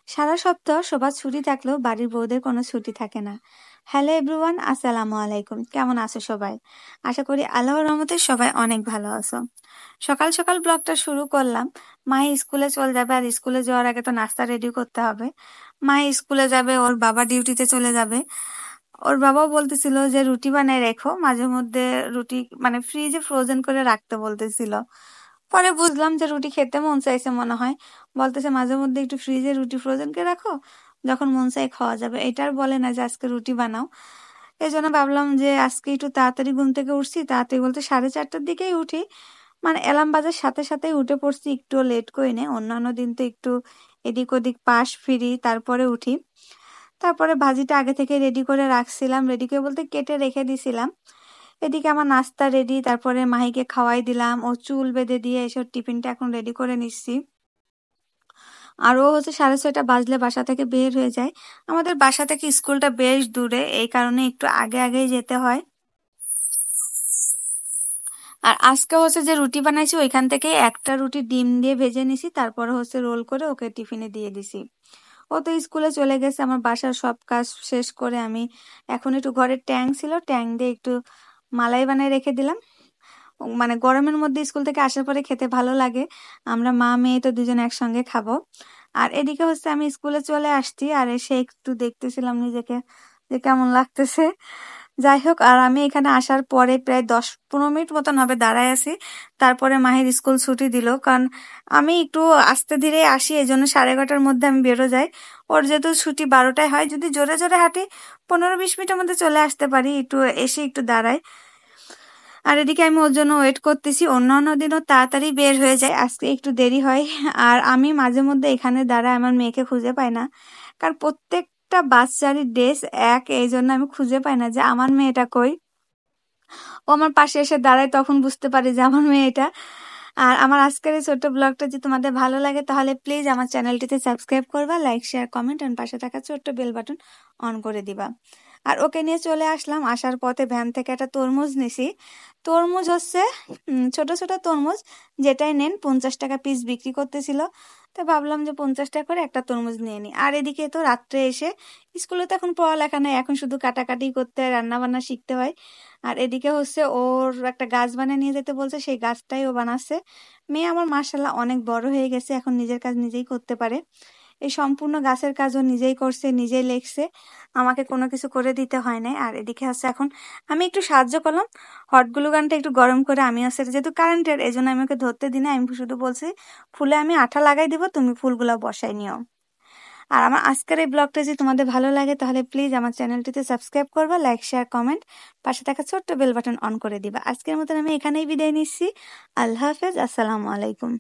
সারা সপ্তাহ সবার ছুটি থাকলেও বাড়ির বউদের কোনো ছুটি থাকে না। হ্যালো এভরিওয়ান, আসসালামু আলাইকুম। কেমন আছো সবাই? আশা করি আল্লাহর রহমতে সবাই অনেক ভালো আছো। সকাল সকাল ব্লগটা শুরু করলাম। মাই স্কুলে চলে যাবে, আর স্কুলে যাওয়ার আগে তো নাস্তা রেডি করতে হবে। মাই স্কুলে যাবে, ওর বাবা ডিউটিতে চলে যাবে। ওর বাবাও বলতেছিল যে রুটি বানায় রেখো, মাঝে মধ্যে রুটি মানে ফ্রিজে ফ্রোজেন করে রাখতে বলতেছিল। পরে বুঝলাম যে রুটি খেতে মন চাইছে মনে হয়, বলতেছে মাঝে মধ্যে একটু ফ্রিজে রুটি ফ্রোজেন করে রাখো, যখন মন চাই খাওয়া যাবে। এটার বলে না যে আজকে রুটি বানাও। এই জন্য ভাবলাম যে আজকে একটু তাড়াতাড়ি ঘুম থেকে উঠছি, তাড়াতাড়ি বলতে 4:30টার দিকেই উঠি, মানে অ্যালার্ম বাজার সাথে সাথেই উঠে পড়ছি, একটু লেট করে নে। অন্যান্য দিন তো একটু এদিক ওদিক পাশ ফিরি তারপরে উঠি। তারপরে ভাজিটা আগে থেকে রেডি করে রাখছিলাম, রেডি করে বলতে কেটে রেখে দিছিলাম। এদিকে আমার নাস্তা রেডি, তারপরে মাহিকে খাওয়াই দিলাম, ও চুল বেঁধে দিয়ে এসব টিফিনটা এখন রেডি করে নিচ্ছি। আর ও হচ্ছে 6:30 বাজলে বাসা থেকে বের হয়ে যায়। আমাদের বাসা থেকে স্কুলটা বেশ দূরে, এই কারণে একটু আগে আগেই যেতে হয়। আর আজকে হচ্ছে যে রুটি বানাইছি, ওইখান থেকে একটা রুটি ডিম দিয়ে ভেজে নিছি, তারপরে হচ্ছে রোল করে ওকে টিফিনে দিয়ে দিছি। ও তো স্কুলে চলে গেছে। আমার বাসার সব কাজ শেষ করে আমি এখন একটু ঘরের ট্যাং ছিল, ট্যাং দিয়ে একটু মালাই বানায় রেখে দিলাম। মানে গরমের মধ্যে স্কুল থেকে আসার পরে খেতে ভালো লাগে। আমরা মা মেয়ে তো দুজন একসঙ্গে খাবো। আর এদিকে হচ্ছে আমি স্কুলে চলে আসছি, আর এসে একটু দেখতেছিলাম নিজেকে যে কেমন লাগতেছে। যাই হোক, আর আমি এখানে আসার পরে প্রায় 10-15 মিনিট মতন হবে দাঁড়ায় আছি। তারপরে মাহির স্কুল ছুটি দিল, কারণ আমি একটু আস্তে ধীরে আসি, এই জন্য 11:30টার মধ্যে আমি বেরো যাই। ওর যেহেতু ছুটি 12টায় হয়, যদি জোরে জোরে হাঁটি 15-20 মিনিটের মধ্যে চলে আসতে পারি, একটু এসে একটু দাঁড়াই। আর এদিকে আমি ওর জন্য ওয়েট করতেছি। অন্যান্য দিনও তাড়াতাড়ি বের হয়ে যায়, আজকে একটু দেরি হয়। আর আমি মাঝে মধ্যে এখানে দাঁড়ায় আমার মেয়েকে খুঁজে পাই না, কারণ প্রত্যেকটা বাচ্চারই ড্রেস এক, এই জন্য আমি খুঁজে পাই না যে আমার মেয়েটা কই। ও আমার পাশে এসে দাঁড়ায়, তখন বুঝতে পারি যে আমার মেয়ে এটা। আর আমার আজকের এই ছোট্ট ব্লগটা যদি তোমাদের ভালো লাগে তাহলে প্লিজ আমার চ্যানেলটিতে সাবস্ক্রাইব করবা, লাইক শেয়ার কমেন্ট, আর পাশে থাকা ছোট্ট বেল বাটন অন করে দিবা। আর ওকে নিয়ে চলে আসলাম। আসার পথে ভ্যান থেকে একটা তরমুজ নিছি। তরমুজ হচ্ছে ছোট ছোট তরমুজ, যেটাই নেন 50 টাকা পিস বিক্রি করতেছিল। তো ভাবলাম যে 50 টাকা করে একটা তরমুজ নিয়ে নিই। আর এদিকে তো রাত্রে এসে, স্কুলে তো এখন পড়ালেখা নেই, এখন শুধু কাটাকাটি করতে হয়, রান্না বান্না শিখতে হয়। আর এদিকে হচ্ছে ওর একটা গাছ বানিয়ে নিয়ে যেতে বলছে, সেই গাছটাই ও বানাচ্ছে। মেয়ে আমার মাশাআল্লাহ অনেক বড় হয়ে গেছে, এখন নিজের কাজ নিজেই করতে পারে। এই সম্পূর্ণ গাছের কাজও নিজেই করছে, নিজেই লেখছে, আমাকে কোনো কিছু করে দিতে হয় নাই। আর এদিকে হচ্ছে এখন আমি একটু সাহায্য করলাম, হট গ্লু গানটা একটু গরম করে, আমি হচ্ছে যেহেতু কারেন্টের, এই জন্য আমি ওকে ধরতে দিই না, আমি শুধু বলছি ফুলে আমি আঠা লাগাই দিব, তুমি ফুলগুলা বসাই নিও। আর আমার আজকের এই ব্লগটা যদি তোমাদের ভালো লাগে তাহলে প্লিজ আমার চ্যানেলটিতে সাবস্ক্রাইব করবা, লাইক শেয়ার কমেন্ট, পাশে থাকা ছোট্ট বেল বাটন অন করে দিবা। আজকের মতন আমি এখানেই বিদায় নিচ্ছি। আল্লাহ হাফেজ, আসসালামু আলাইকুম।